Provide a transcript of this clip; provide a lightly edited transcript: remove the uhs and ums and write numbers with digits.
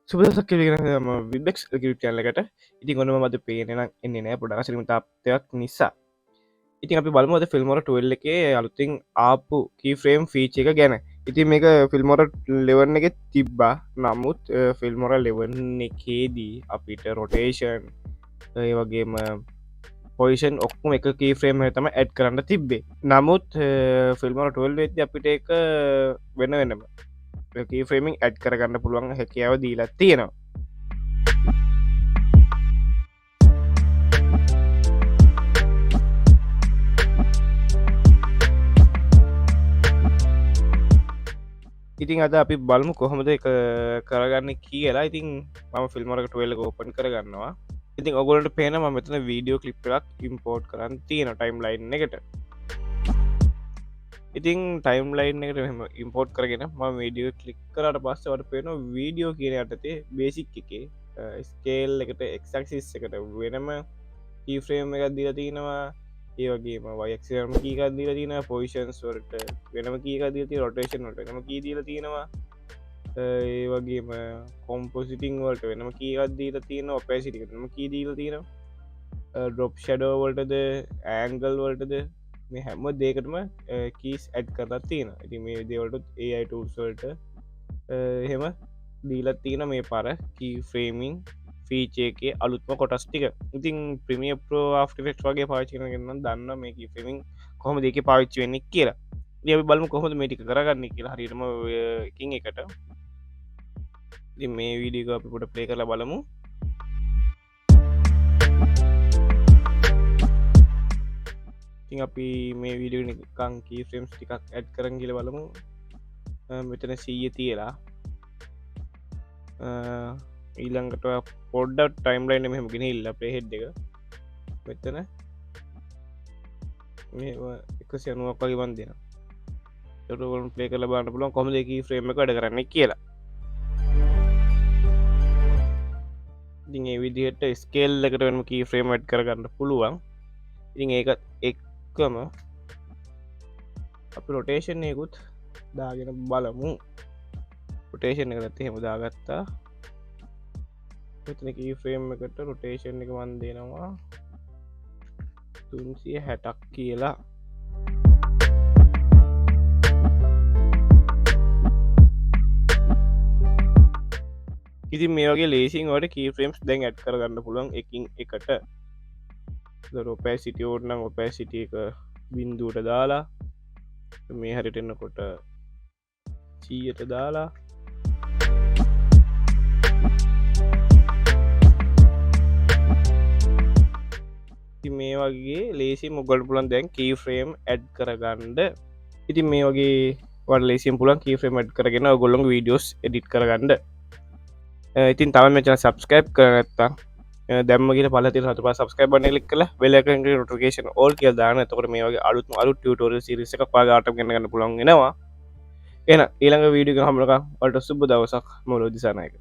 සුබදසක් කියලගෙන විබෙක්ස් ිප චනලකට ඉතින් ගොනම මද පේන එන්නේ නෑ පොඩාසිම තාප්තයක් නිසා ඉතින් අපි බලමුද ෆිල්මොර ටුවල් එක අලුතින් ආපු කීෆ්‍රේම් ෆීච එක ගැන ඉතින් මේක ෆිල්මොර ලෙවන්න එක තිබ්බා නමුත් ෆිල්මොර ලෙවන්න එකේදී අපිට රොටේෂන් ඒ වගේම පොයිෂන් ඔක්කුම එක කීෆ්‍රේම් තම ඇඩ් කරන්න තිබ්බේ නමුත් ෆිල්මොර ටුවල් වෙති අපිට එක වෙන වෙනම ෆ්‍රේමිං ඇඩ් කරගන්න පුළුවන් හැකියාව දීලා තියෙනවා ඉතින් අද අපි බලමු කොහොමද එක කරගන්න කියලා ඉතින් මම ෆිල්මරක ටුවල්ල ඕපන් කරගන්නවා ඉතින් ඔගොලට පේන ම මෙතන වීඩියෝ කලිප් එකක් ඉම්පෝර්ට් කරන්න තියෙන ටයිම් ලයින් එකට ඉතින් ටයිම් ලයින් එකට මෙම ඉම්පෝර්ට් කරගෙන ම වීඩියෝ කලික් කරට පස්සවට පේන වීඩියෝ කියන යටතේ බේසික් එකේ ස්කේල් එකට එක්ක්සිස් එකට වෙනම කීෆ්‍රේම් එකක් දීලා තියෙනවා ඒවගේම වයක්ෂම කීකක් දීලා තියෙන පොයිෂන්ස් වලට වෙනම කීකක් දීලා තියෙන රොටේෂන් වලට වෙනම කී දීලා තියෙනවා ඒ වගේම කොම්පොසිටිං වලට වෙනම කීකක් දීලා තියෙනවා ඔපැසිටි එකට වෙනම කී දීලා තියෙනවා ඩ්‍රොප් ෂැඩෝ වලටද ඇන්ගල් වලටද මේ හැම දෙයකටම කීස් ඇඩ් කරලා තියෙනවා ඉතින් මේ දේවලට AI tools වලට එහෙම දීලා තියෙන මේ පාර කී ෆ්‍රේමින් ෆීච එකේ අලුත්ම කොටස් ටික ඉතින් ප්‍රමිය ප්‍රෝ ආෆ්ටර් එෆෙක්ට්ස් වගේ පාවිච්චි කරගෙන දන්න මේ කී ෆ්‍රේමින් කොහොමද ඒකේ පාවිච්චි වෙන්නේ කියලා ඉතින් අපි බලමු කොහොමද මේ ටික කරගන්නේ කියලා හරියටම එකින් එකට ඉතින් මේ වීඩියෝ එක අපි පොඩ්ඩක් ප්ලේ කරලා බලමු ඉතින් අපි මේ වීඩියෝ නිකන් කී ෆ්‍රේම්ස් ටිකක් ඇඩ් කරන් කියලා බලමු මෙතන 100 තියලා ඊළඟට පොඩ්ඩක් ටයිම් ලයින් මෙහෙම ගෙනහිල්ලා ප්ලේ හෙඩ් එක මෙතන මේ 190ක් වගේ වන් දෙනවා ඒකට ඔයගොල්ලෝ ප්ලේ කරලා බලන්න පුළුවන් කොහොමද මේ කී ෆ්‍රේම් එක වැඩ කරන්නේ කියලා ඉතින් මේ විදිහට ස්කේල් එකට වෙනම කී ෆ්‍රේම් ඇඩ් කරගන්න පුළුවන් ඉතින් ඒකත් එක්කම අපි රොටේෂන් එකකුත් දාගෙන බලමු රොටේෂන් එකකට එහෙම දාගත්තා මෙතන කී ෆ්‍රේම් එකට රොටේෂන් එක මන් දෙනවා 360ක් කියලා ඉතින් මේ වගේ ලේසින් වලට කී ෆ්‍රේම්ස් දැන් ඇඩ් කරගන්න පුළුවන් එකින් එකට ඔපැසිටි ඕඩ් නම් ඔපැසිටි එක බිඳුවට දාලා මේ හරියට එන්නකොට 100ට දාලා මේ වගේ ලේසි මොගල් පුලන් දැන් කී ෆ්‍රේම් ඇඩ් කරගන්නඩ ඉතින් මේ වගේ වට ලේසිම් පුලන් කී ෆ්‍රේම් ඇඩ් කරගෙන ගොල්ලොන් වීඩියෝස් එඩිට් කරගන්නඩ ඉතින් තම මෙචන සබස්ක්‍රයිබ් කරගත්තා දැම්මගේ පලති හතු සබස්ක්‍රයිබ් ලික් කල වෙලක නොටිකේෂන් ඕල් කිය දාන තකට මේ වගේ අලුත් අලු ටියටෝරියල් සිරිස එකක් පාගාට ගන්න පුළන්ගෙනවා එන ඊළඟ වීඩියෝ හමලක වලට සුබ දවසක් මොලෝ දිසානයක